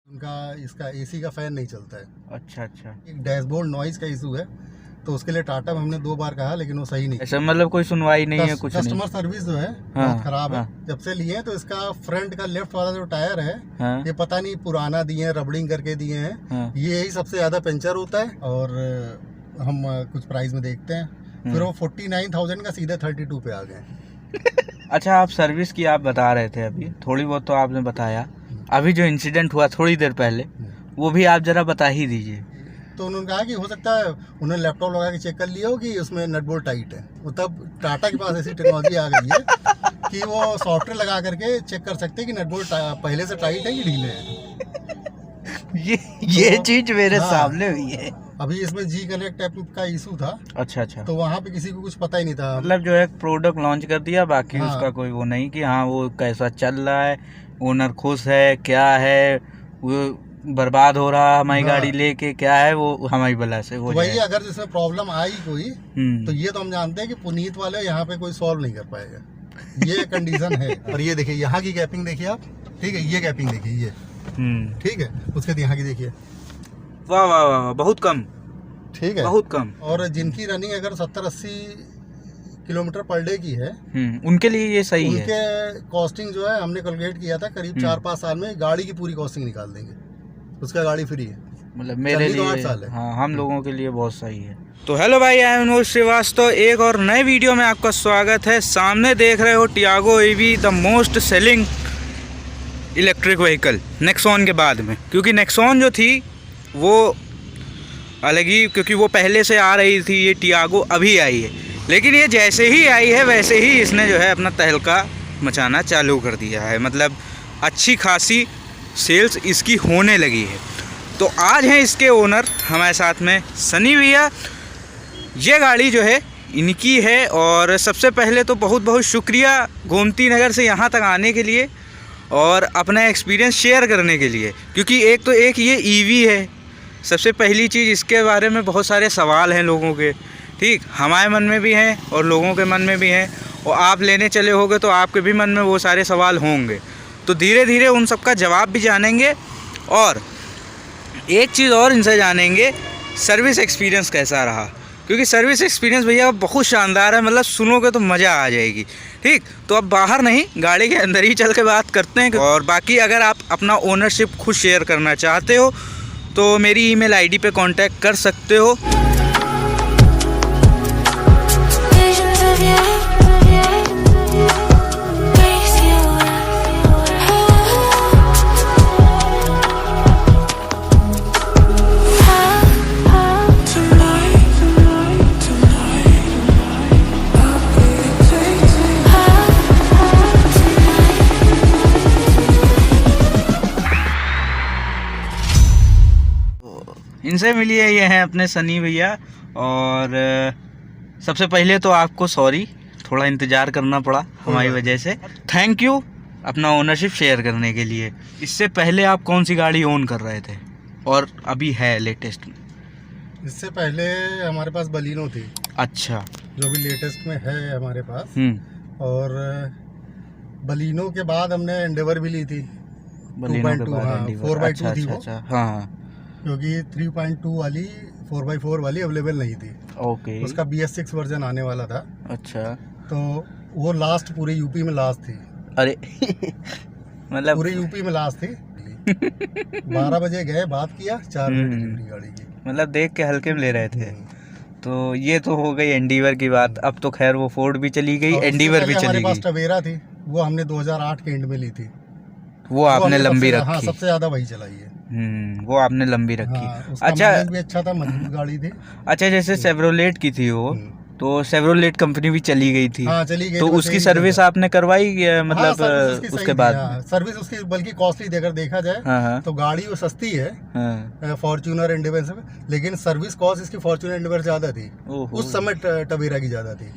उनका इसका एसी का फैन नहीं चलता है। अच्छा अच्छा। एक डैशबोर्ड नॉइज का इशू है, तो उसके लिए टाटा में हमने 2 बार कहा लेकिन वो सही नहीं। ऐसा मतलब कोई सुनवाई नहीं है कुछ नहीं। कस्टमर सर्विस जो है बहुत खराब है। जब से लिए तो इसका फ्रंट का लेफ्ट वाला जो टायर है ये पता नहीं पुराना दिए हैं, रबड़िंग करके दिए हैं, ये ही सबसे ज्यादा पंचर होता है। और हम कुछ प्राइस में देखते हैं, फिर वो 49,000 का सीधे 32 पे आ गए। अच्छा, आप सर्विस की आप बता रहे थे अभी, थोड़ी बहुत तो आपने बताया, अभी जो इंसिडेंट हुआ थोड़ी देर पहले वो भी आप जरा बता ही दीजिए। तो उन्होंने कहा कि हो सकता है उन्होंने लैपटॉप लगा के चेक कर लिया हो कि उसमें नट बोल्ट टाइट है। वो तब टाटा के पास ऐसी टेक्नोलॉजी आ गई है कि वो सॉफ्टवेयर लगा करके चेक कर सकते हैं कि नट बोल्ट पहले से टाइट है कि ढीले हैं। ये चीज मेरे सामने हुई है। अभी इसमें जी कनेक्ट ऐप का इशू था। अच्छा अच्छा। तो वहाँ पे किसी को कुछ पता ही नहीं था, मतलब जो है प्रोडक्ट लॉन्च कर दिया, बाकी उसका कोई वो नहीं कि हाँ वो कैसा चल रहा है, ओनर खुश है क्या है, वो बर्बाद हो रहा हमारी गाड़ी लेके क्या है, वो हमारी बला से हो वही। अगर जिसमें प्रॉब्लम आई कोई तो ये तो हम जानते हैं कि पुनीत वाले यहाँ पे कोई सॉल्व नहीं कर पाएगा, ये कंडीशन है। और ये देखिए यहाँ की गैपिंग देखिए आप, ठीक है, ये गैपिंग देखिए ये, ठीक है, उसके बाद यहाँ की देखिए, वाह वाह वाह, बहुत कम, ठीक है, बहुत कम। और जिनकी रनिंग अगर 70-80 किलोमीटर पर डे की है उनके लिए ये सही है। उनके कॉस्टिंग जो है हमने कैलकुलेट किया था, करीब 4-5 साल में गाड़ी की पूरी कॉस्टिंग निकाल देंगे, उसका गाड़ी फ्री है। मतलब मेरे लिए 8 साल है। हाँ, हम लोगों के लिए बहुत सही है। तो हेलो भाई, आई एम अनुज श्रीवास्तव, एक और नए वीडियो में आपका स्वागत है। सामने देख रहे हो Tiago EV, the most selling electric vehicle Nexon के बाद में, क्योंकि नेक्सॉन जो थी वो अलग ही, क्योंकि वो पहले से आ रही थी, ये टियागो अभी आई है। लेकिन ये जैसे ही आई है वैसे ही इसने जो है अपना तहलका मचाना चालू कर दिया है, मतलब अच्छी खासी सेल्स इसकी होने लगी है। तो आज हैं इसके ओनर हमारे साथ में, सनी भैया। ये गाड़ी जो है इनकी है, और सबसे पहले तो बहुत बहुत शुक्रिया गोमती नगर से यहाँ तक आने के लिए और अपना एक्सपीरियंस शेयर करने के लिए, क्योंकि एक ये ईवी है। सबसे पहली चीज़, इसके बारे में बहुत सारे सवाल हैं लोगों के, ठीक, हमारे मन में भी हैं और लोगों के मन में भी हैं, और आप लेने चले होगे तो आपके भी मन में वो सारे सवाल होंगे। तो धीरे धीरे उन सब का जवाब भी जानेंगे, और एक चीज़ और इनसे जानेंगे, सर्विस एक्सपीरियंस कैसा रहा, क्योंकि सर्विस एक्सपीरियंस भैया बहुत शानदार है, मतलब सुनोगे तो मज़ा आ जाएगी। ठीक, तो अब बाहर नहीं, गाड़ी के अंदर ही चल के बात करते हैं। और बाकी अगर आप अपना ओनरशिप खुद शेयर करना चाहते हो तो मेरी ईमेल आईडी पे कांटेक्ट कर सकते हो। इनसे मिलिए, ये हैं अपने सनी भैया। और सबसे पहले तो आपको सॉरी, थोड़ा इंतज़ार करना पड़ा हमारी वजह से। थैंक यू अपना ओनरशिप शेयर करने के लिए। इससे पहले आप कौन सी गाड़ी ओन कर रहे थे और अभी है लेटेस्ट में? इससे पहले हमारे पास बलिनो थी। अच्छा। जो भी लेटेस्ट में है हमारे पास। और बलिनो के बाद हमने एंडेवर भी ली थी, 2.2, 4x2 थी वो। हाँ, क्योंकि 3.2 वाली 4x4 वाली अवेलेबल नहीं थी। ओके। उसका BS6 वर्जन आने वाला था। अच्छा। तो वो लास्ट पूरे यूपी में लास्ट थी। अरे मतलब पूरे यूपी में लास्ट थी। 12 बजे गए, बात किया, 4 बजे डिलीवरी गाड़ी की। मतलब देख के हल्के में ले रहे थे। तो ये तो हो गई एंडीवर की बात। अब तो खैर वो फोर्ड भी चली गई, एंडीवर भी चली गई। हमारे पास टवेरा थी, वो हमने 2008 के एंड में ली थी। वो आपने लंबी रखी। हाँ, सबसे ज्यादा वही चलाई है। वो आपने लंबी रखी। अच्छा, भी अच्छा था, मजबूत गाड़ी थी। अच्छा, जैसे सेवरोलेट की थी वो, तो सेवरोलेट कंपनी भी चली गई थी। हाँ, चली गई। तो उसकी सर्विस आपने करवाई, मतलब उसके बाद सर्विस उसकी बल्कि कॉस्टली देकर देखा जाए तो गाड़ी वो सस्ती है, फॉर्च्यूनर एंडेवर से, लेकिन सर्विस कॉस्ट इसकी फॉर्च्यूनर एंडेवर ज्यादा थी। उस समय टवेरा की ज्यादा थी।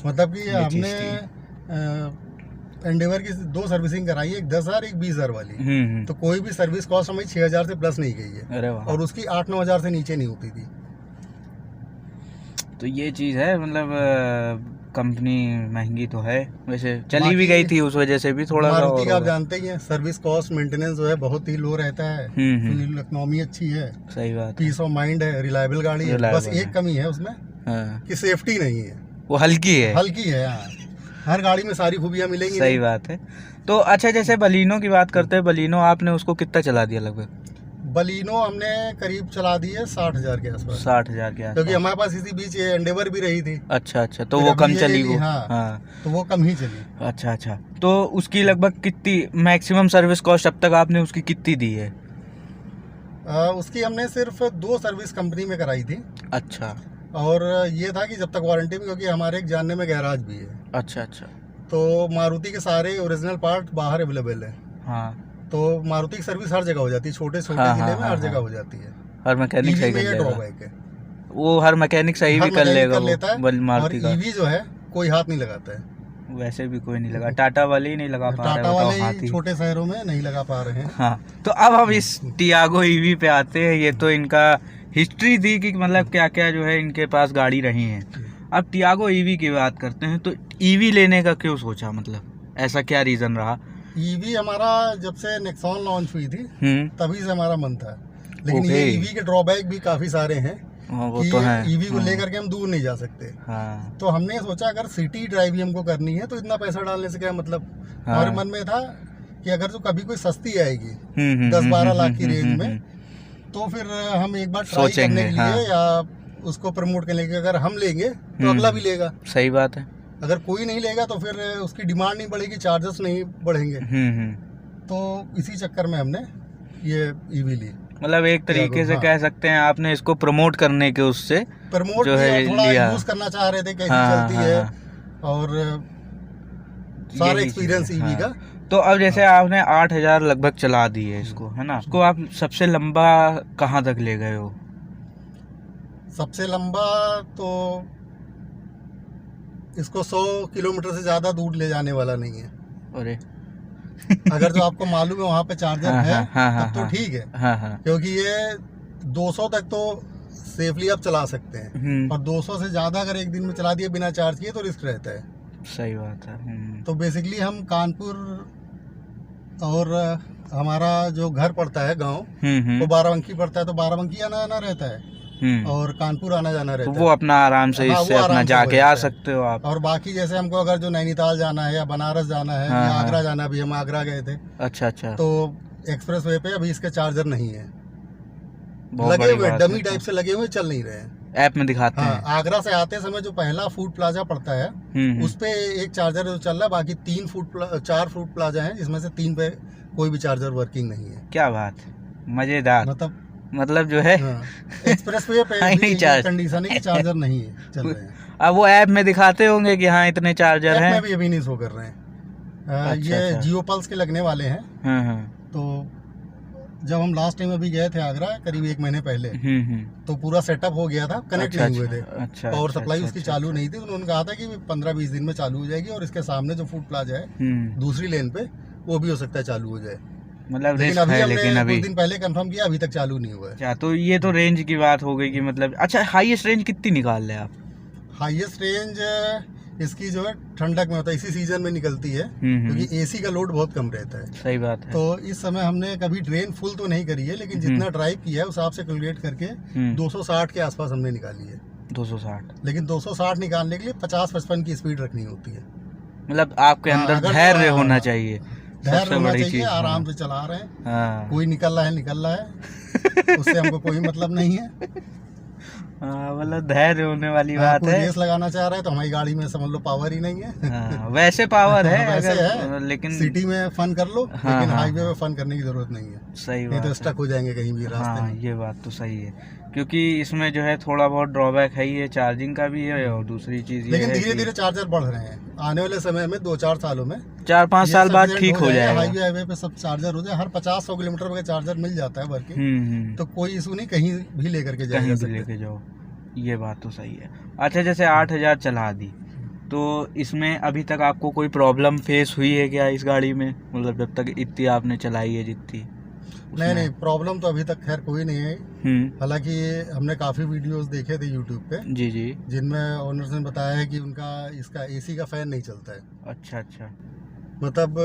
मतलब कि हमने एंडेवर की 2 सर्विसिंग कराई है, एक 10,000 एक 20,000 वाली। तो कोई भी सर्विस कॉस्ट हमें 6,000 से प्लस नहीं गई है। अरे वाह। और उसकी 8-9 हज़ार से नीचे नहीं होती थी। तो ये चीज़ है, मतलब कंपनी महंगी तो है, वैसे चली भी गई थी उस वजह से भी थोड़ा सा। मारुति का आप जानते ही हैं, सर्विस कॉस्ट मेंटेनेंस जो है बहुत ही लो रहता है, फ्यूल इकोनॉमी अच्छी है, सही बात, पीस ऑफ माइंड है, रिलायबल गाड़ी है। बस एक कमी है उसमें कि सेफ्टी नहीं है, वो हल्की है। हर गाड़ी में सारी खूबियां मिलेंगी। सही बात है। तो अच्छा, जैसे बलिनो की बात करते हैं, बलिनो आपने उसको कितना चला दिया लगभग? बलिनो हमने करीब चला दी है 60,000 के आसपास। 60,000 के आसपास, क्योंकि हमारे पास इसी बीच ये एंडेवर भी रही थी। अच्छा, तो वो कम चली वो। हाँ, तो वो कम ही चली। अच्छा, तो उसकी लगभग कितनी मैक्सिमम सर्विस कॉस्ट अब तक आपने उसकी कितनी दी है? उसकी हमने सिर्फ 2 सर्विस कंपनी में कराई थी। अच्छा। और ये था कि जब तक वारंटी में, क्योंकि हमारे एक जानने में गैराज भी है। अच्छा। तो मारुति के सारे ओरिजिनल पार्ट बाहर अवेलेबल है। हाँ। तो मारुति की सर्विस हर जगह हो जाती है, छोटे जिले में हर जगह हो जाती है। हर मैकेनिक सही कर लेगा। ड्रॉबैक है वो, हर मैकेनिक सही भी कर लेगा लेता है। और ईवी जो है कोई हाथ नहीं लगाता है, वैसे भी कोई नहीं लगा, टाटा वाले ही नहीं लगा पा रहे, टाटा वाले छोटे शहरों में नहीं लगा पा रहे हैं। हाँ, तो अब हम इस टियागो ईवी पे आते हैं। ये तो इनका हिस्ट्री थी कि मतलब क्या क्या जो है इनके पास गाड़ी रही है। अब टियागो ईवी की बात करते हैं, तो ईवी लेने का क्यों सोचा, मतलब ऐसा क्या रीजन रहा? ईवी हमारा जब से नेक्सॉन लॉन्च हुई थी तभी से हमारा मन था, लेकिन ये ईवी के ड्रॉबैक भी काफी सारे हैं। वो तो है, ईवी को लेकर के हम दूर नहीं जा सकते। तो हमने सोचा अगर सिटी ड्राइव ही हमको करनी है तो इतना पैसा डालने से क्या मतलब। हमारे मन में था कि अगर तो कभी कोई सस्ती आएगी 10-12 लाख की रेंज में, तो फिर हम एक बार ट्राई करने के लिए या उसको प्रमोट करने के लिए अगर हम लेंगे तो अगला भी लेगा। सही बात है। अगर कोई नहीं लेगा तो फिर उसकी डिमांड नहीं बढ़ेगी, चार्जेस नहीं बढ़ेंगे। तो इसी चक्कर में हमने ये ईवी ली। मतलब एक तरीके से कह सकते हैं आपने इसको प्रमोट करने के उससे प्रमोट जो है थोड़ा यूज करना चाह रहे थे, कैसी चलती है और सारा एक्सपीरियंस ईवी का। तो अब जैसे आपने 8,000 लगभग चला दी है इसको, है ना, उसको आप सबसे लंबा कहाँ तक ले गए हो? सबसे लंबा तो इसको 100 किलोमीटर से ज्यादा दूर ले जाने वाला नहीं है। अरे अगर जो आपको मालूम है वहाँ पे चार्जर है तब तो ठीक है, क्योंकि ये 200 तक तो सेफली आप चला सकते हैं, और 200 से ज्यादा अगर एक दिन में चला दिए बिना चार्ज किए तो रिस्क रहता है। सही बात है। तो बेसिकली हम कानपुर और हमारा जो घर पड़ता है गांव वो बाराबंकी पड़ता है, तो बाराबंकी आना जाना रहता है और कानपुर आना जाना रहता है। तो वो अपना आराम से इससे अपना जाके आ सकते हो आप। और बाकी जैसे हमको अगर जो नैनीताल जाना है या बनारस जाना है या आगरा जाना, अभी हम आगरा गए थे। अच्छा। तो एक्सप्रेस वे पे अभी इसके चार्जर नहीं है, लगे हुए डमी टाइप से लगे हुए, चल नहीं रहे हैं। ऐप में दिखाते हैं। आगरा से आते समय जो पहला फूड प्लाजा पड़ता है उस पे एक चार्जर जो चल रहा है, बाकी 4 फूड प्लाजा है जिसमें से 3 पे कोई भी चार्जर वर्किंग नहीं है। क्या बात, मजेदार। मतलब जो है एक्सप्रेस वे पे कंडीशन है कि चार्जर नहीं है, चल रहे हैं। अब वो ऐप में दिखाते होंगे कि हाँ इतने चार्जर हैं। में भी अभी नहीं शो कर रहे हैं। ये जियो पल्स के लगने वाले हैं। तो जब हम लास्ट टाइम अभी गए थे आगरा करीब 1 महीने पहले, तो पूरा सेटअप हो गया था, कनेक्ट नहीं हुए थे। पावर सप्लाई उसकी चालू नहीं थी, तो उन्होंने कहा था कि 15-20 दिन में चालू हो जाएगी, और इसके सामने जो फूड प्लाजा है दूसरी लेन पे वो भी हो सकता है चालू हो जाए। मतलब लेकिन अभी कुछ दिन पहले कंफर्म किया, अभी तक चालू नहीं हुआ है। अच्छा, तो ये तो रेंज की बात हो गई कि मतलब अच्छा हाईएस्ट रेंज कितनी निकाल रहे हैं आप? हाईएस्ट रेंज इसकी जो है ठंडक में होता है, इसी सीजन में निकलती है, क्योंकि एसी का लोड बहुत कम रहता है। सही बात है। तो इस समय हमने कभी ट्रेन फुल तो नहीं करी है, लेकिन जितना ड्राइव किया है उस हिसाब से कैलकुलेट करके 260 के आसपास हमने निकाली है। 260, लेकिन 260 निकालने के लिए 50-55 की स्पीड रखनी होती है। मतलब आपके अंदर धैर्य होना चाहिए, धैर्य होना चाहिए। आराम से चला रहे हैं, कोई निकल रहा है उससे हमको कोई मतलब नहीं है। मतलब धैर्य होने वाली बात है। रेस लगाना चाह रहा है तो हमारी गाड़ी में समझ लो पावर ही नहीं है। वैसे पावर है वैसे अगर, है, लेकिन सिटी में फन कर लो, लेकिन हाईवे में फन करने की जरूरत नहीं है। सही बात, नहीं तो स्टक हो जाएंगे कहीं भी रास्ते में। ये बात तो सही है, क्योंकि इसमें जो है थोड़ा बहुत ड्रॉबैक है, ये चार्जिंग का भी है, और दूसरी चीज लेकिन धीरे धीरे चार्जर बढ़ रहे हैं। आने वाले समय में 2-4 सालों में, 4-5 साल बाद ठीक हो जाएगा। हाईवे पे सब चार्जर हो जाए, हर 50-100 किलोमीटर पे चार्जर मिल जाता है वर्किंग, तो कोई इशू नहीं, कहीं भी लेकर के जाओ। ये बात तो सही है। अच्छा, जैसे 8,000 चला दी, तो इसमें अभी तक आपको कोई प्रॉब्लम फेस हुई है क्या इस गाड़ी में? मतलब जब तक इतनी आपने चलाई है जितनी? नहीं, प्रॉब्लम तो अभी तक खैर कोई नहीं है। हालांकि हमने काफ़ी वीडियोस देखे थे यूट्यूब पे जी जी, जिनमें ओनर्स ने बताया है कि उनका इसका एसी का फैन नहीं चलता है। अच्छा। मतलब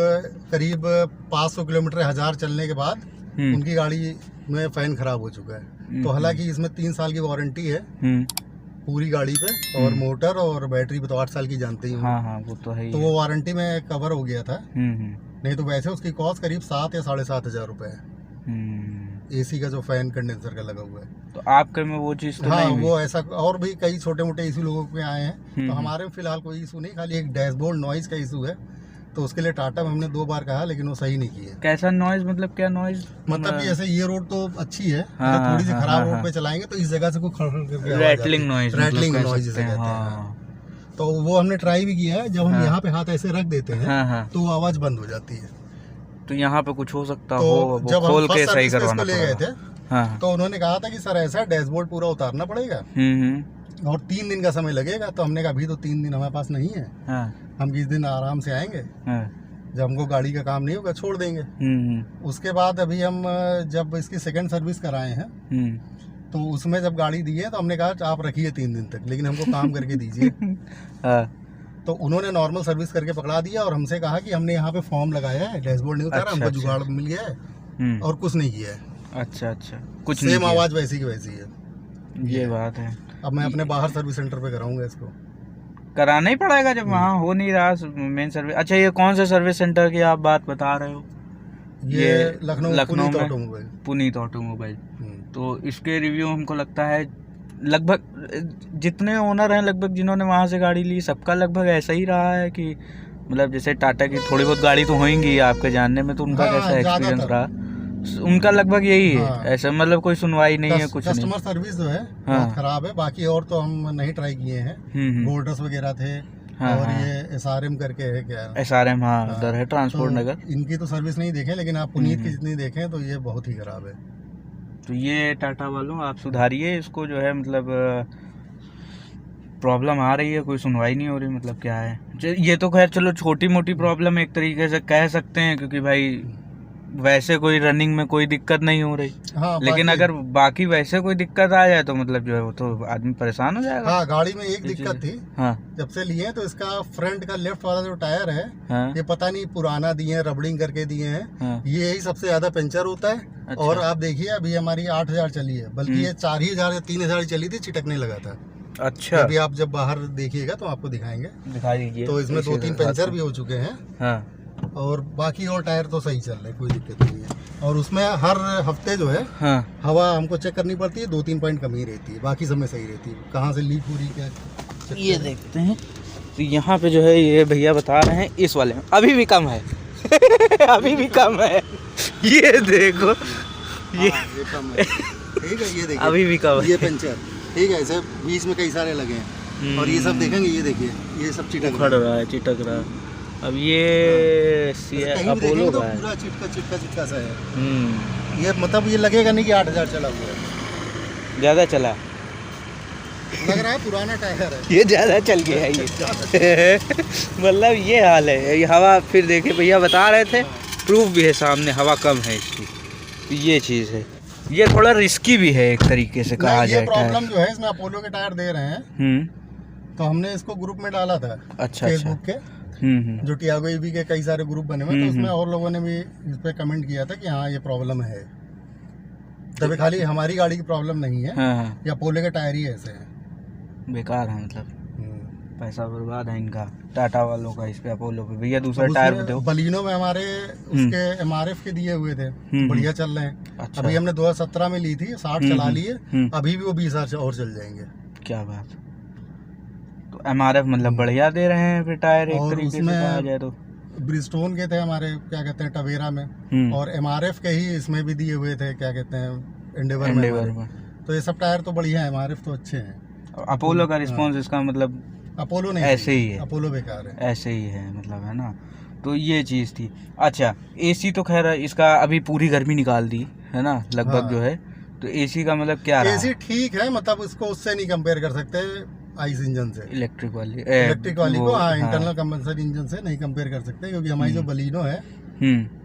करीब 500 किलोमीटर 1000 चलने के बाद उनकी गाड़ी में फैन खराब हो चुका है। तो हालांकि इसमें 3 साल की वारंटी है पूरी गाड़ी पे, और मोटर और बैटरी पे तो 8 साल की जानते ही। हाँ, वो तो है ही। तो वो वारंटी में कवर हो गया था। नहीं तो वैसे उसकी कॉस्ट करीब 7 या 7,500 रुपए है, एसी का जो फैन कंडेंसर का लगा हुआ है। तो आपके में वो चीज़ तो हाँ, नहीं वो ऐसा और भी कई छोटे मोटे इशू लोगों के आए हैं। तो हमारे में फिलहाल कोई इशू नहीं, खाली एक डैशबोर्ड नॉइज का इशू है। तो उसके लिए टाटा में हमने 2 बार कहा, लेकिन वो सही नहीं किए। कैसा नॉइज, मतलब क्या नॉइज? मतलब कि ऐसे ये रोड तो अच्छी है, तो थोड़ी सी खराब रोड पे चलाएंगे तो इस जगह से कोई खड़खड़ करके रैटलिंग नॉइज, रैटलिंग नॉइज जिसे कहते हैं। तो वो हमने ट्राई भी किया है। जब हम यहाँ पे हाथ ऐसे रख देते हैं तो आवाज बंद हो जाती है। तो यहाँ पे कुछ हो सकता तो हो, जब खोल हम के सही करवाना ले गए थे तो उन्होंने कहा था कि सर ऐसा डैशबोर्ड पूरा उतारना पड़ेगा और 3 दिन का समय लगेगा। तो हमने कहा अभी तो 3 दिन हमारे पास नहीं है, हम किस दिन आराम से आएंगे, जब हमको गाड़ी का काम नहीं होगा छोड़ देंगे। उसके बाद अभी हम जब इसकी सेकंड सर्विस कराए हैं तो उसमें जब गाड़ी दी है तो हमने कहा आप रखिए 3 दिन तक, लेकिन हमको काम करके दीजिए। तो उन्होंने नॉर्मल सर्विस करके पकड़ा दिया और हमसे कहा कि हमने यहाँ पे फॉर्म लगाया है, डैशबोर्ड नहीं उतारा, हमको जुगाड़ मिल गया है और कुछ नहीं किया है। अच्छा, कुछ सेम आवाज वैसी की वैसी है। ये बात है। अब मैं अपने बाहर सर्विस सेंटर पे कराऊंगा इसको। कराना ही पड़ेगा जब वहाँ हो नहीं रहा मेन सर्विस। अच्छा, ये कौन से सर्विस सेंटर की आप बात बता रहे हो? ये लखनऊ में पुनीत ऑटोमोबाइल। तो इसके रिव्यू हमको लगता है लगभग जितने ओनर हैं, लगभग जिन्होंने वहाँ से गाड़ी ली, सबका लगभग ऐसा ही रहा है कि मतलब जैसे टाटा की थोड़ी बहुत गाड़ी तो होंगी आपके जानने में, तो उनका कैसा एक्सपीरियंस रहा? उनका लगभग यही है। ऐसा मतलब कोई सुनवाई नहीं है, कुछ कस्टमर सर्विस जो है बहुत खराब है। बाकी और तो हम नहीं ट्राई किए हैं, बोल्डर्स वगैरह थे और ये SRM करके है क्या, SRM उधर है ट्रांसपोर्ट नगर। इनकी तो सर्विस नहीं देखे, लेकिन आप पुनीत की जितनी देखें तो ये बहुत ही खराब है। तो ये टाटा वालों आप सुधारिए इसको, जो है मतलब प्रॉब्लम आ रही है, कोई सुनवाई नहीं हो रही, मतलब क्या है ये तो खैर चलो छोटी मोटी प्रॉब्लम एक तरीके से कह सकते हैं, क्योंकि भाई वैसे कोई रनिंग में कोई दिक्कत नहीं हो रही। लेकिन अगर बाकी वैसे कोई दिक्कत आ जाए तो मतलब जो है वो तो आदमी परेशान हो जाएगा। हाँ, गाड़ी में एक दिक्कत थी। जब से लिए तो इसका फ्रंट का लेफ्ट वाला जो टायर है ये पता नहीं पुराना दिए हैं, रबड़िंग करके दिए हैं। ये ही सबसे ज्यादा पंचर होता है। अच्छा। और आप देखिए अभी हमारी 8,000 चली है, बल्कि ये 4,000 या 3,000 चली थी, चिटकने लगा था। अच्छा, अभी आप जब बाहर देखिएगा तो आपको दिखाएंगे, दिखा दीजिए। तो इसमें 2-3 पंचर भी हो चुके हैं और बाकी और टायर तो सही चल रहे, कोई दिक्कत नहीं है। और उसमें हर हफ्ते जो है हवा हमको चेक करनी पड़ती है, 2-3 पॉइंट कमी रहती है, बाकी सब में सही रहती है। कहाँ से लीक हो रही क्या ये देखते हैं। तो यहाँ पे जो है ये भैया बता रहे हैं इस वाले में अभी भी कम है अभी भी कम है। ये देखो ये कम है, ठीक है। ये देखिए अभी भी कम है, ये पंचर, ठीक है। ऐसे बीच में कई सारे लगे हैं और ये सब देखेंगे, ये देखिए ये सब चिटक रहा है, चिटक रहा है। अब ये अपोलो का है, पूरा चिटका सा है। ये मतलब ये लगेगा नहीं कि 8,000 चला हुआ है, ज़्यादा चला लग रहा है, पुराना टायर है, ये ज़्यादा चल गया है ये मतलब ये हाल है। ये हवा फिर देखे भैया बता रहे थे, प्रूफ भी है सामने, हवा कम है इसकी, तो ये चीज़ है। ये थोड़ा रिस्की भी है एक तरीके से कहा जाए। प्रॉब्लम जो है इसमें अपोलो के टायर दे रहे हैं, तो हमने इसको ग्रुप में डाला था फेसबुक के, जो टियागो ईवी के कई सारे ग्रुप बने हुए, तो उसमें और लोगों ने भी इस पे कमेंट किया था कि हाँ ये प्रॉब्लम है। तभी खाली हमारी गाड़ी की प्रॉब्लम नहीं है, ये अपोलो के टायर ही ऐसे हैं, बेकार है, मतलब पैसा बर्बाद है इनका, टाटा वालों का इस पे, अपोलो पे। भैया दूसरा टायर दो। बलिनो में हमारे उसके MRF के दिए हुए थे, बढ़िया चल रहे हैं। अच्छा। अभी हमने 2017 में ली थी, 60 चला लिए, अभी भी वो 20,000 और चल जाएंगे। क्या बात। तो MRF मतलब बढ़िया दे रहे हैं फिर टायर, एक तरीके से कहा जाए तो। ब्रिजस्टोन के थे हमारे, क्या कहते हैं, टवेरा में, और MRF के ही इसमें भी दिए हुए थे, क्या कहते हैं, एंडेवर में। तो ये सब टायर तो बढ़िया है, MRF तो अच्छे हैं। अपोलो का रिस्पॉन्स इसका मतलब अपोलो नहीं, ऐसे ही है, अपोलो बेकार है, ऐसे ही है, मतलब है ना। तो ये चीज़ थी। अच्छा, AC तो खैर इसका अभी पूरी गर्मी निकाल दी है ना लगभग, जो है। तो AC का मतलब क्या रहा? AC ठीक है, मतलब उसको उससे नहीं कंपेयर कर सकते आइस इंजन से, इलेक्ट्रिक वाली को। हाँ, इंटरनल कंबेंसर इंजन से नहीं कंपेयर कर सकते, क्योंकि हमारी जो बलिनो है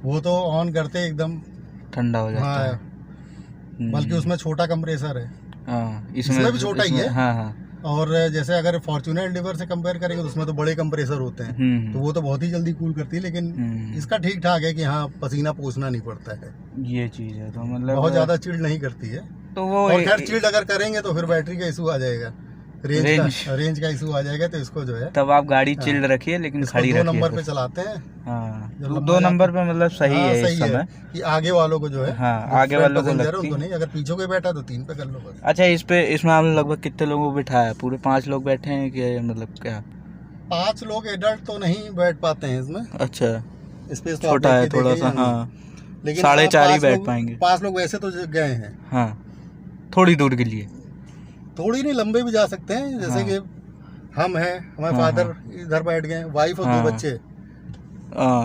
वो तो ऑन करते एकदम ठंडा हो जाता हाँ, है। बल्कि उसमें छोटा कंप्रेसर है। हाँ, इसमें भी छोटा ही है। हाँ हाँ। और जैसे अगर फॉर्च्यूनर एंडेवर से कंपेयर करेंगे तो उसमें तो बड़े कंप्रेसर होते हैं, तो वो तो बहुत ही जल्दी कूल करती है, लेकिन इसका ठीक ठाक है कि हाँ पसीना पोंछना नहीं पड़ता है, ये चीज़ है। तो मतलब बहुत ज़्यादा चिल्ड नहीं करती है। तो वो और खैर चिल्ड अगर करेंगे तो फिर बैटरी का इशू आ जाएगा, रेंज का इशू आ जाएगा, तो इसको जो है तब आप गाड़ी चिल्ड रखिए, लेकिन खड़ी रखिए। 2 नंबर पे चलाते हैं। हाँ, 2 नंबर पे मतलब सही है इस समय कि आगे वालों को जो है, हाँ आगे वालों को लगती है, नहीं, अगर पीछे कोई बैठा तो 3 पे कर लो बस। अच्छा, इसमें आपने लगभग कितने लोगों को बिठाया? पूरे 5 लोग बैठे हैं कि मतलब क्या? 5 लोग एडल्ट तो नहीं बैठ पाते हैं इसमें। अच्छा, स्पेस छोटा है थोड़ा सा। हाँ, लेकिन 4.5 ही बैठ पाएंगे। 5 लोग वैसे तो गए हैं। हाँ, थोड़ी दूर के लिए, थोड़ी नहीं, लंबे भी जा सकते हैं। जैसे कि हम हैं, हमारे फादर इधर बैठ गए, वाइफ और 2 बच्चे।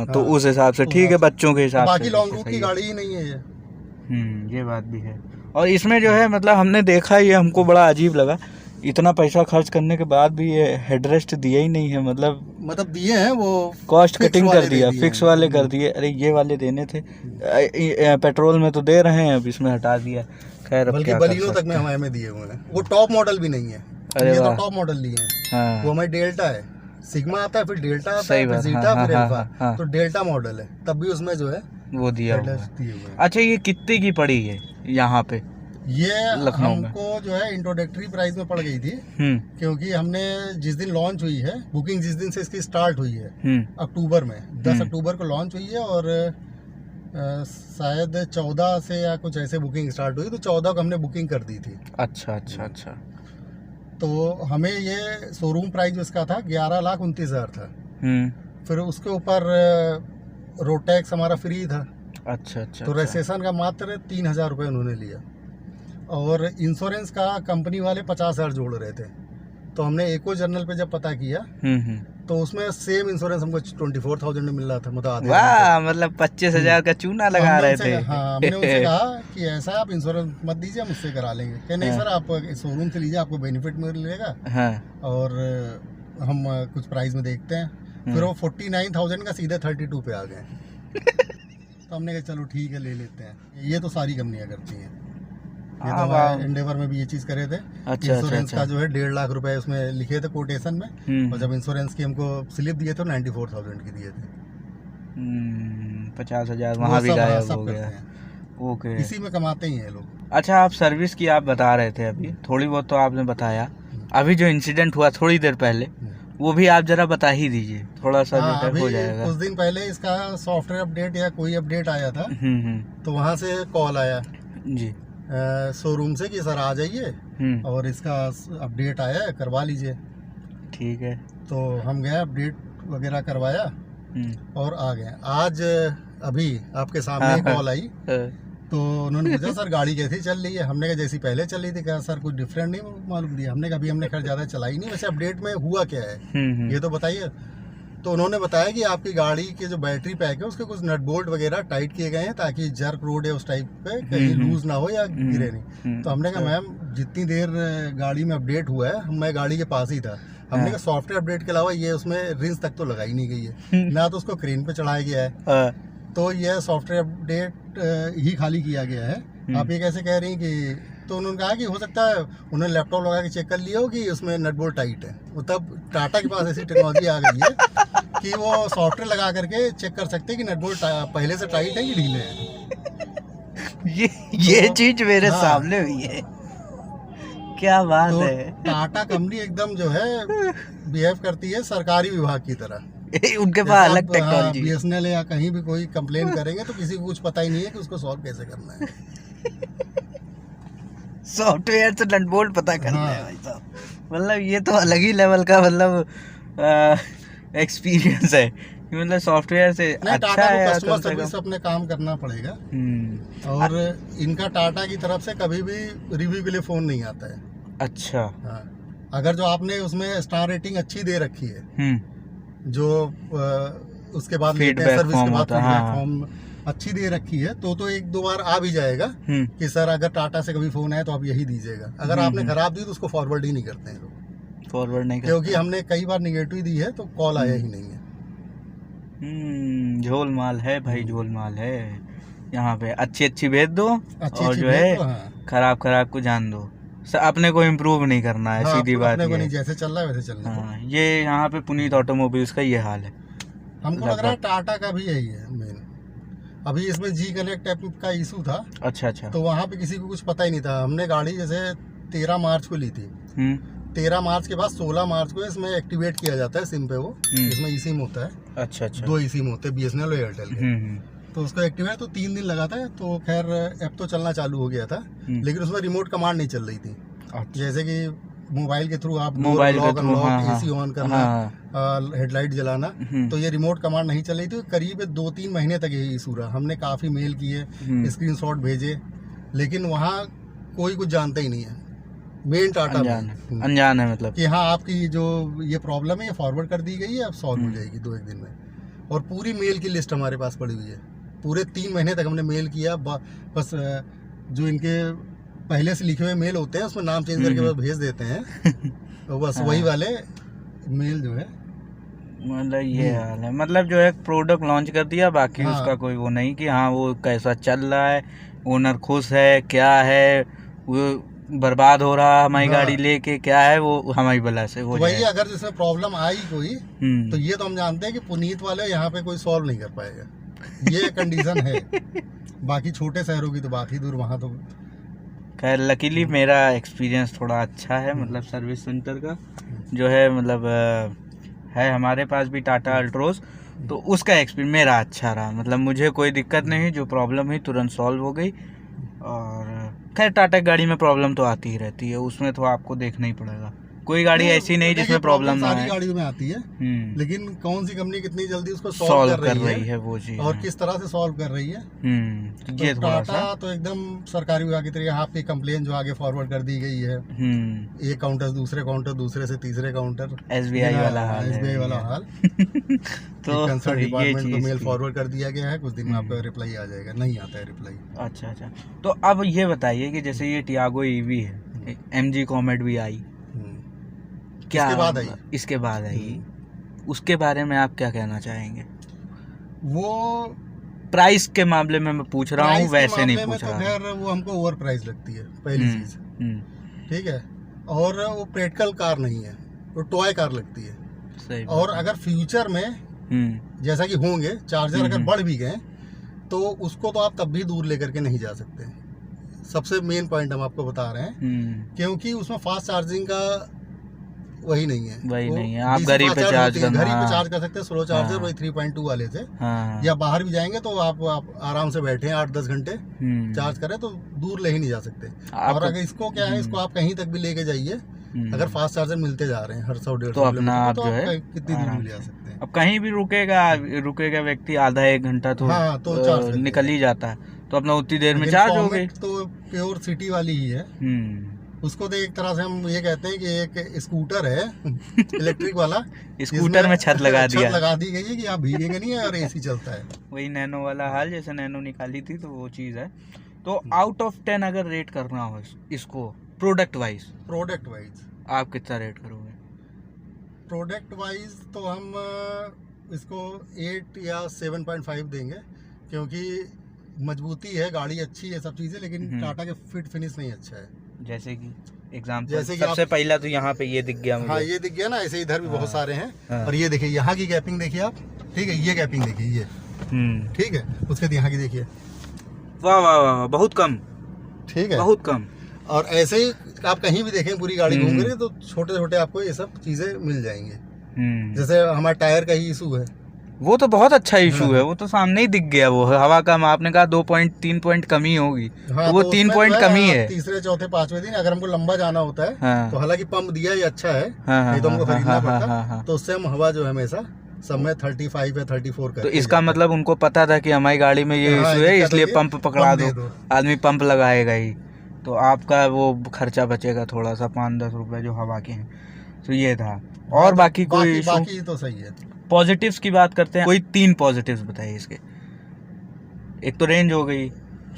तो उस हिसाब से ठीक है, बच्चों के हिसाब से। बाकी लॉन्ग रूट की गाड़ी ही नहीं है ये। ये बात भी है। और इसमें जो है मतलब हमने देखा, ये हमको बड़ा अजीब लगा, इतना पैसा खर्च करने के बाद भी ये हेडरेस्ट दिया ही नहीं है। मतलब दिए हैं, वो कॉस्ट कटिंग कर दिया, फिक्स वाले कर दिए। अरे ये वाले देने थे, पेट्रोल में तो दे रहे हैं, अब इसमें हटा दिया। खैर, बल्कि बलिनो तक में हमें दिए हुए हैं। वो टॉप मॉडल भी नहीं है, ये तो टॉप मॉडल लिए हैं। हाँ। वो हमारी डेल्टा है, सिग्मा आता है, फिर डेल्टा आता है, फिर जीटा, फिर अल्फा। तो डेल्टा मॉडल है, तब भी उसमें जो है वो दिया हुआ है। अच्छा, ये कितने की पड़ी है यहाँ पे? ये हमको जो है इंट्रोडक्टरी प्राइस में पड़ गई थी, क्योंकि हमने जिस दिन लॉन्च हुई है, बुकिंग जिस दिन से इसकी स्टार्ट हुई है, अक्टूबर में 10 अक्टूबर को लॉन्च हुई है, और शायद 14 से या कुछ ऐसे बुकिंग स्टार्ट हुई, तो 14 को हमने बुकिंग कर दी थी। अच्छा। तो हमें ये शोरूम प्राइस इसका था 11,29,000 था। फिर उसके ऊपर रोड टैक्स हमारा फ्री था। अच्छा। तो रजिस्ट्रेशन का मात्र 3,000 रुपये उन्होंने लिया, और इंश्योरेंस का कंपनी वाले 50,000 जोड़ रहे थे। तो हमने एको जर्नल पे जब पता किया, तो उसमें सेम इंश्योरेंस हमको 24,000 में मिल रहा था। मतलब 25,000 का चूना लगा रहे थे। हाँ, हमने उनसे कहा कि ऐसा आप इंश्योरेंस मत दीजिए, हम उससे करा लेंगे। कि नहीं सर, आप शोरूम से लीजिए, आपको बेनिफिट मिलेगा। और हम कुछ प्राइस में देखते हैं। फिर वो 49,000 का सीधे 32 पे आ गए। तो हमने कहा चलो ठीक है, ले लेते हैं। ये तो सारी कंपनियां करती हैं। ये तो हमारे एंडेवर में भी ये चीज करे थे। इंश्योरेंस का जो है 1.5 लाख रुपए उसमें लिखे थे कोटेशन में, और जब इंश्योरेंस की हमको स्लिप दिए थे 94,000 की दिए थे। 50,000 वहाँ भी गायब हो गया। ओके, इसी में कमाते ही हैं लोग। अच्छा, आप सर्विस की आप बता रहे थे अभी, थोड़ी बहुत तो आपने बताया। अभी जो इंसिडेंट हुआ थोड़ी देर पहले, वो भी आप जरा बता ही दीजिए, थोड़ा सा हो जाएगा। कुछ दिन पहले इसका सॉफ्टवेयर अपडेट या कोई अपडेट आया था, तो वहाँ से कॉल आया जी शोरूम से कि सर आ जाइए और इसका अपडेट आया है, करवा लीजिए। ठीक है, तो हम गए, अपडेट वगैरह करवाया और आ गए। आज अभी आपके सामने कॉल आई, तो उन्होंने पूछा सर गाड़ी कैसी चल रही है। हमने कहा जैसी पहले चल रही थी। कहा सर कुछ डिफरेंट नहीं मालूम दिया। हमने कहा अभी हमने खैर ज़्यादा चलाई नहीं, वैसे अपडेट में हुआ क्या है ये तो बताइए। तो उन्होंने बताया कि आपकी गाड़ी के जो बैटरी पैक है उसके कुछ नट बोल्ट वगैरह टाइट किए गए हैं, ताकि जर्क रोड है उस टाइप पे कहीं लूज ना हो या गिरे नहीं। तो हमने कहा मैम जितनी देर गाड़ी में अपडेट हुआ है मैं गाड़ी के पास ही था। हमने कहा सॉफ्टवेयर अपडेट के अलावा ये उसमें रिंच तक तो लगाई नहीं गई है, ना तो उसको क्रेन पे चढ़ाया गया है, तो यह सॉफ्टवेयर अपडेट ही खाली किया गया है। आप ये कैसे कह रही हैं कि? तो उन्होंने कहा कि हो सकता है उन्होंने लैपटॉप लगा के चेक कर लिया हो कि उसमें नट बोल्ट टाइट है। वो तब टाटा के पास ऐसी टेक्नोलॉजी आ गई है कि वो सॉफ्टवेयर लगा करके चेक कर सकते हैं कि नट बोल्ट पहले से टाइट है कि ढीले हैं। ये चीज मेरे सामने हुई है। क्या बात है। टाटा कंपनी एकदम जो है बिहेव करती है सरकारी विभाग की तरह। उनके पास अलग टेक्नोलॉजी। BSNL या कहीं भी कोई कंप्लेन करेंगे तो किसी को कुछ पता ही नहीं है कि उसको सॉल्व कैसे करना है। सॉफ्टवेयर से नट बोल्ट पता करना है भाई साहब। मतलब ये तो अलग ही लेवल का मतलब एक्सपीरियंस है। मतलब सॉफ्टवेयर से अच्छा है। कस्टमर सर्विस से अपने काम करना पड़ेगा। और इनका टाटा की तरफ से कभी भी रिव्यू के लिए फोन नहीं आता है। अच्छा। हाँ, अगर जो आपने उसमें स्टार रेटिंग अच्छी दे रखी है, जो उसके बाद फीडबैक सर्विस के बाद फीडबैक फॉर्म अच्छी दे रखी है, तो एक दो बार आ भी जाएगा कि सर अगर टाटा से कभी फोन आया तो आप यही दीजिएगा। अगर आपने खराब दी तो उसको फॉरवर्ड ही नहीं करते हैं लोग। फॉरवर्ड नहीं, क्योंकि हमने कई बार निगेटिव दी है तो कॉल आया ही नहीं है। झोल माल है भाई, झोल माल है। यहाँ पे अच्छी भेज दो और जो है खराब को जान दो। अपने को इम्प्रूव नहीं करना है, सीधी बात अपने को नहीं, जैसे चल रहा है वैसे चलना है। ये यहाँ पे पुनीत ऑटोमोबाइल्स का ये हाल है। हमको लग रहा है टाटा का भी यही है मेन। अभी इसमें जी कनेक्ट ऐप का इशू था। अच्छा तो वहाँ पे किसी को कुछ पता ही नहीं था। हमने गाड़ी जैसे 13 मार्च को ली थी। 13 मार्च के बाद 16 मार्च को इसमें एक्टिवेट किया जाता है सिम पे। वो इसमें ई सिम होता है। अच्छा 2 ई सिम होते हैं, BSNL और एयरटेल के। तो उसको एक्टिवेट तो 3 दिन लगा था। तो खैर ऐप तो चलना चालू हो गया था, लेकिन उसमें रिमोट कमांड नहीं चल रही थी। जैसे कि मोबाइल के थ्रू आप मोबाइल के थ्रू AC ऑन करना, हेडलाइट जलाना, तो ये रिमोट कमांड नहीं चल रही थी। करीब 2-3 महीने तक यही इशू रहा। हमने काफ़ी मेल किए, स्क्रीनशॉट भेजे, लेकिन वहाँ कोई कुछ जानता ही नहीं है। मेन टाटा अनजान है मतलब कि हाँ आपकी जो ये प्रॉब्लम है ये फॉरवर्ड कर दी गई है, अब सॉल्व हो जाएगी 2-1 दिन में। और पूरी मेल की लिस्ट हमारे पास पड़ी हुई है। पूरे 3 महीने तक हमने मेल किया। बस जो इनके पहले से लिखे हुए मेल होते हैं उसमें नाम चेंज करके बस भेज देते हैं। तो बस वही वाले मेल जो है मतलब ये हाल है। मतलब जो है प्रोडक्ट लॉन्च कर दिया, बाकी उसका कोई वो नहीं कि हाँ वो कैसा चल रहा है, ओनर खुश है क्या है, वो बर्बाद हो रहा हमारी गाड़ी लेके क्या है, वो हमारी बला से हो वही। अगर जिसमें प्रॉब्लम आई कोई तो ये तो हम जानते हैं कि पुनीत वाले यहाँ पे कोई सॉल्व नहीं कर पाएगा, ये कंडीशन है। बाकी छोटे शहरों की तो बात ही दूर, वहाँ तो खैर लकीली मेरा एक्सपीरियंस थोड़ा अच्छा है। मतलब सर्विस सेंटर का जो है मतलब है हमारे पास भी टाटा अल्ट्रोज, तो उसका एक्सपीरियंस मेरा अच्छा रहा। मतलब मुझे कोई दिक्कत नहीं, जो प्रॉब्लम हुई तुरंत सॉल्व हो गई। और खैर टाटा की गाड़ी में प्रॉब्लम तो आती ही रहती है, उसमें तो आपको देखना ही पड़ेगा। कोई गाड़ी ऐसी नहीं जिसमें प्रॉब्लम ना सारी गाड़ियों में आती है, लेकिन कौन सी कंपनी कितनी जल्दी उसको सॉल्व कर रही है वो चीज, और किस तरह से सॉल्व कर रही है। ये तो टाटा तो एकदम सरकारी विभाग की तरह आपकी कंप्लेन जो आगे फॉरवर्ड कर दी गई है, एक काउंटर दूसरे काउंटर, दूसरे से तीसरे काउंटर, SBI वाला हाल। तो कंसर्न डिपार्टमेंट को मेल फॉरवर्ड कर दिया गया है, कुछ दिन में आपका रिप्लाई आ जाएगा। नहीं आता है रिप्लाई। अच्छा। तो अब ये बताइए कि जैसे ये टियागो EV है, MG कॉमेट भी आई, क्या इसके बाद आई, उसके बारे में आप क्या कहना चाहेंगे? वो प्राइस के मामले में मैं पूछ रहा हूँ, वैसे नहीं पूछ रहा। खैर वो हमको ओवर प्राइस लगती है पहली चीज, ठीक है। और वो प्रैक्टिकल कार नहीं है, वो टॉय कार लगती है। सही। और अगर फ्यूचर में जैसा कि होंगे चार्जर अगर बढ़ भी गए तो उसको तो आप तब भी दूर लेकर के नहीं जा सकते। सबसे मेन पॉइंट हम आपको बता रहे हैं, क्योंकि उसमें फास्ट चार्जिंग का वही नहीं है। आप घर ही पे चार्ज कर सकते हैं। स्लो चार्जर वही 3.2 वाले थे। या बाहर भी जाएंगे तो आप आराम से बैठे 8-10 घंटे चार्ज करें तो दूर ले ही नहीं जा सकते। और अगर इसको क्या है, इसको आप कहीं तक भी लेके जाइए, अगर फास्ट चार्जर मिलते जा रहे हैं हर 100-150 तो अपना आप जो है कितनी दूर ले जा सकते हैं। अब कहीं भी रुकेगा व्यक्ति आधा 1 घंटा तो निकल ही जाता है, तो अपना उतनी देर में चार्ज हो गई। तो प्योर सिटी वाली ही है। उसको तो एक तरह से हम ये कहते हैं कि एक स्कूटर है इलेक्ट्रिक वाला। स्कूटर में छत लगा दी गई है कि आप भीगेंगे नहीं और AC चलता है। वही नैनो वाला हाल, जैसे नैनो निकाली थी तो वो चीज़ है। तो आउट ऑफ 10 अगर रेट करना हो इसको प्रोडक्ट वाइज आप कितना रेट करोगे? प्रोडक्ट वाइज तो हम इसको 8 या 7.5 देंगे, क्योंकि मजबूती है, गाड़ी अच्छी है, सब चीज़ें, लेकिन टाटा के फिट फिनिश नहीं अच्छा है। जैसे कि एग्जाम्पल सबसे पहला तो यहाँ पे ये दिख गया मुझे। हाँ ये दिख गया ना, ऐसे इधर भी बहुत सारे हैं। और ये देखिए यहाँ की गैपिंग देखिए आप, ठीक है, ये गैपिंग देखिए ये, ठीक है, उसके यहाँ की देखिए, वाह वाह वाह, बहुत कम, ठीक है, बहुत कम। और ऐसे ही आप कहीं भी देखें पूरी गाड़ी घूम रही है तो छोटे छोटे आपको ये सब चीजें मिल जाएंगे। जैसे हमारे टायर का ही इशू है, वो तो बहुत अच्छा इशू है, वो तो सामने ही दिख गया। वो हवा का आपने कहा 2.3 पॉइंट कमी होगी, तो वो 3 पॉइंट कमी है। तीसरे चौथे पांचवें दिन अगर हमको लंबा जाना होता है तो हालांकि पंप दिया ही अच्छा है, नहीं तो हमको खरीदना पड़ता, तो उससे हम हवा जो है हमेशा सब में 35 या 34 कर। तो इसका मतलब उनको पता था कि हमारी गाड़ी में ये इशू है, इसलिए पंप पकड़ा दो, आदमी पंप लगाएगा ही, तो आपका वो खर्चा बचेगा थोड़ा सा 5-10 रुपए जो हवा के हैं। तो ये था। और बाकी कोई बाकी तो सही है। पॉजिटिव्स की बात करते हैं, कोई 3 पॉजिटिव्स बताइए इसके। एक तो रेंज हो गई,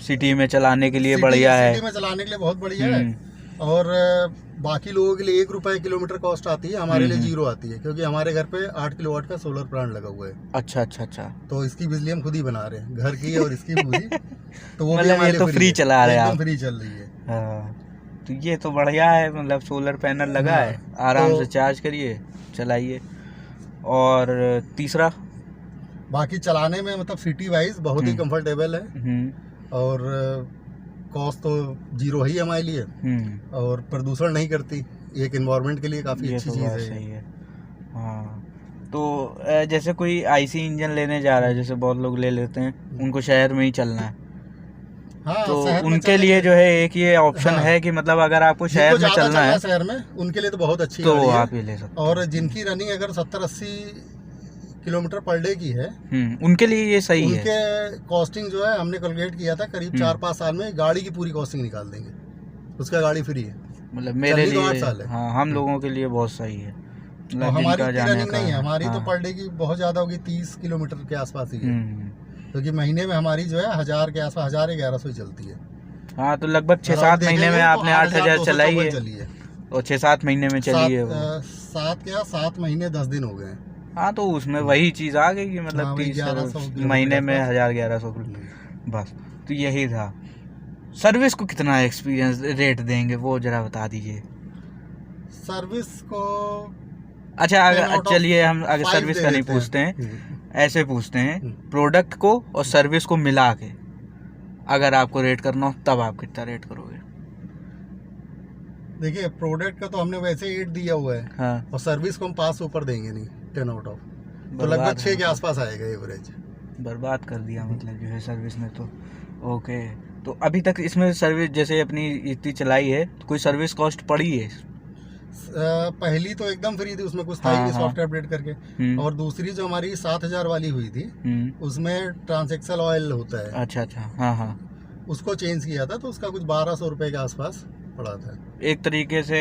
सिटी में चलाने के लिए बढ़िया है, सिटी में चलाने के लिए बहुत बढ़िया है। और बाकी लोगों के लिए 1 रुपए किलोमीटर कॉस्ट आती है, हमारे लिए 0 आती है, क्योंकि हमारे घर पे 8 किलोवाट का सोलर प्लांट लगा हुआ है। अच्छा अच्छा अच्छा। तो इसकी बिजली हम खुद ही बना रहे हैं, घर की और इसकी पूरी। तो वो मतलब ये तो फ्री चला रहे हैं आप। फ्री चल रही है। हाँ, तो ये तो बढ़िया है, मतलब सोलर पैनल लगा है, आराम से चार्ज करिए चलाइए। और तीसरा बाकी चलाने में मतलब सिटी वाइज बहुत ही कंफर्टेबल है, और कॉस्ट तो 0 ही हमारे लिए, और प्रदूषण नहीं करती, एक एनवायरनमेंट के लिए काफ़ी अच्छी चीज़ है। सही है। हाँ, तो जैसे कोई आईसी इंजन लेने जा रहा है, जैसे बहुत लोग ले लेते हैं, उनको शहर में ही चलना है। हाँ, तो उनके लिए जो है एक ये ऑप्शन है कि मतलब अगर आपको शहर में चलना है शहर में, उनके लिए तो बहुत अच्छी तो गाड़ी है, आप ये ले सकते हैं। और जिनकी रनिंग अगर 70-80 किलोमीटर पर डे की है, उनके लिए ये सही है। उनके कॉस्टिंग जो है हमने कैलकुलेट किया था, करीब 4-5 साल में गाड़ी की पूरी कॉस्टिंग निकाल देंगे, उसका गाड़ी फ्री है। मतलब मेरे लिए 8 साल है। हाँ, हम लोगों के लिए बहुत सही है। तो हमारी रनिंग नहीं है, हमारी तो पर डे की बहुत ज़्यादा होगी, 30 किलोमीटर के आसपास ही है, क्योंकि महीने में हमारी जो है 1000 के आसपास, 1000-1100 चलती है। हाँ, तो लगभग 6-7 महीने में आपने 8000 चलाई है, और 6-7 महीने में चली है। 7 महीने 10 दिन हो गए। हाँ, तो उसमें वही चीज़ आ गई कि मतलब 30 महीने में 1000-1100 बस। तो यही था। सर्विस को कितना एक्सपीरियंस रेट देंगे वो जरा बता दीजिए। सर्विस को अच्छा, अगर चलिए हम अगर सर्विस का नहीं पूछते हैं, ऐसे पूछते हैं प्रोडक्ट को और सर्विस को मिला के अगर आपको रेट करना हो, तब आप कितना रेट करोगे? देखिए, प्रोडक्ट का तो हमने वैसे 8 दिया हुआ है। हाँ। और सर्विस को हम 5 ऊपर देंगे नहीं, 10 आउट ऑफ, तो लगभग 6 के आसपास आएगा एवरेज। बर्बाद कर दिया मतलब जो है सर्विस में। तो ओके, तो अभी तक इसमें सर्विस जैसे अपनी इतनी चलाई है, तो कोई सर्विस कॉस्ट पड़ी है? पहली तो एकदम फ्री थी, उसमें कुछ था ही नहीं, सॉफ्टवेयर अपडेट करके। और दूसरी जो हमारी 7000 वाली हुई थी, उसमें ट्रांसैक्शन ऑयल होता है। अच्छा अच्छा। हाँ हाँ, उसको चेंज किया था, तो उसका कुछ 1200 रुपए के आसपास पड़ा था। एक तरीके से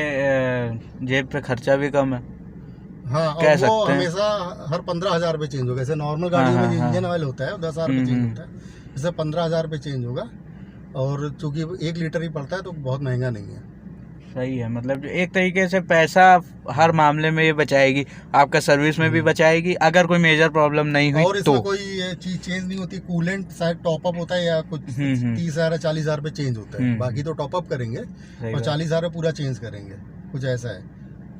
जेब पे खर्चा भी कम है। हाँ, और वो हमेशा हर 15,000 पे चेंज होगा। जैसे नॉर्मल गाड़ियों में इंजन ऑयल होता है 10,000 पे चेंज होता है, जैसे 15,000 पे चेंज होगा। और चूंकि 1 लीटर ही पड़ता है, तो बहुत महंगा नहीं है। सही है, मतलब जो एक तरीके से पैसा हर मामले में ये बचाएगी, आपका सर्विस में भी बचाएगी अगर कोई मेजर प्रॉब्लम नहीं हुई। और इसमें कोई चीज चेंज नहीं होती, कूलेंट शायद टॉपअप होता है या कुछ 30,000-40,000 पे चेंज होता है, बाकी तो टॉपअप करेंगे और 40,000 पूरा चेंज करेंगे, कुछ ऐसा है।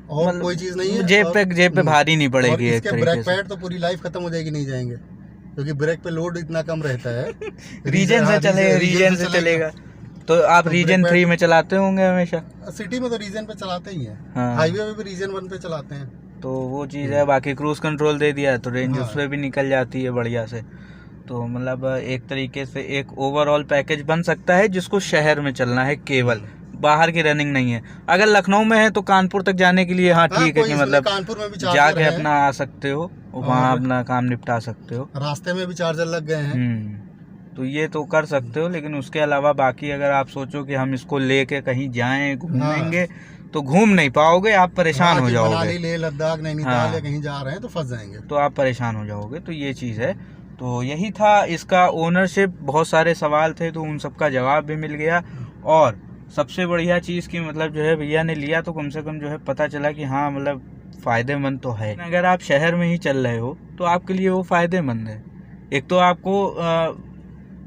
और मतलब कोई चीज नहीं है, जेब पे भारी नहीं पड़ेगी। इसके ब्रेक पैड तो पूरी लाइफ खत्म हो जाएगी, नहीं जाएंगे, क्योंकि ब्रेक पे लोड इतना कम रहता है। रीजन से चलेगा। तो आप रीजन 3 में चलाते होंगे हमेशा? सिटी में तो रीजन पे चलाते ही हैं। हाँ। हाईवे में भी रीजन 1 पे चलाते हैं। तो वो चीज़ है। बाकी क्रूज कंट्रोल दे दिया तो रेंज उस पर भी निकल जाती है बढ़िया से। तो मतलब एक तरीके से एक ओवरऑल पैकेज बन सकता है, जिसको शहर में चलना है, केवल बाहर की रनिंग नहीं है। अगर लखनऊ में है तो कानपुर तक जाने के लिए हाँ ठीक है कि मतलब कानपुर में भी जाके अपना आ सकते हो, वहाँ अपना काम निपटा सकते हो। रास्ते में भी चार्जर लग गए हैं, तो ये तो कर सकते हो। लेकिन उसके अलावा बाकी अगर आप सोचो कि हम इसको लेके कहीं जाएं घूमेंगे, तो घूम नहीं पाओगे, आप परेशान हो जाओगे। मनाली, लेह लद्दाख, नैनीताल या कहीं जा रहे हैं तो फंस जाएंगे, तो आप परेशान हो जाओगे। तो ये चीज़ है। तो यही था इसका ओनरशिप। बहुत सारे सवाल थे तो उन सबका जवाब भी मिल गया। और सबसे बढ़िया चीज़ की मतलब जो है भैया ने लिया तो कम से कम जो है पता चला कि हाँ मतलब फ़ायदेमंद तो है। अगर आप शहर में ही चल रहे हो तो आपके लिए वो फ़ायदेमंद है। एक तो आपको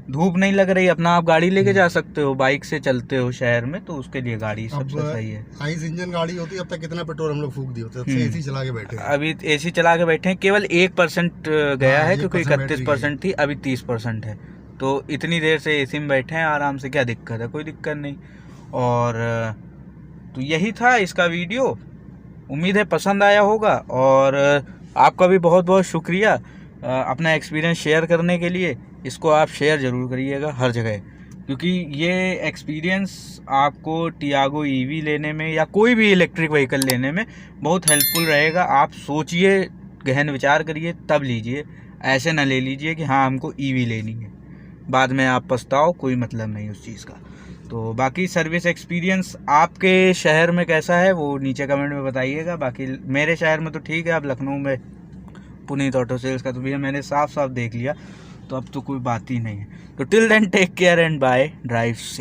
धूप नहीं लग रही, अपना आप गाड़ी लेके जा सकते हो, बाइक से चलते हो शहर में, तो उसके लिए गाड़ी सबसे सही है। आइस इंजन गाड़ी होती है, अब तक कितना पेट्रोल हम लोग फूक दिए होते हैं, एसी चला के बैठे हैं। अभी एसी चला के बैठे हैं, केवल 1% गया है, क्योंकि 31% थी, अभी 30% है। तो इतनी देर से एसी में बैठे हैं आराम से, क्या दिक्कत है? कोई दिक्कत नहीं। और तो यही था इसका वीडियो। उम्मीद है पसंद आया होगा, और आपका भी बहुत बहुत शुक्रिया अपना एक्सपीरियंस शेयर करने के लिए। इसको आप शेयर ज़रूर करिएगा हर जगह, क्योंकि ये एक्सपीरियंस आपको टियागो ईवी लेने में या कोई भी इलेक्ट्रिक व्हीकल लेने में बहुत हेल्पफुल रहेगा। आप सोचिए, गहन विचार करिए, तब लीजिए। ऐसे ना ले लीजिए कि हाँ हमको ईवी लेनी है, बाद में आप पछताओ, कोई मतलब नहीं उस चीज़ का। तो बाकी सर्विस एक्सपीरियंस आपके शहर में कैसा है वो नीचे कमेंट में बताइएगा। बाकी मेरे शहर में तो ठीक है। अब लखनऊ में पुनीत ऑटो सेल्स का तो भैया मैंने साफ साफ देख लिया, तो अब तो कोई बात ही नहीं है। तो till then take care and bye, drive safe.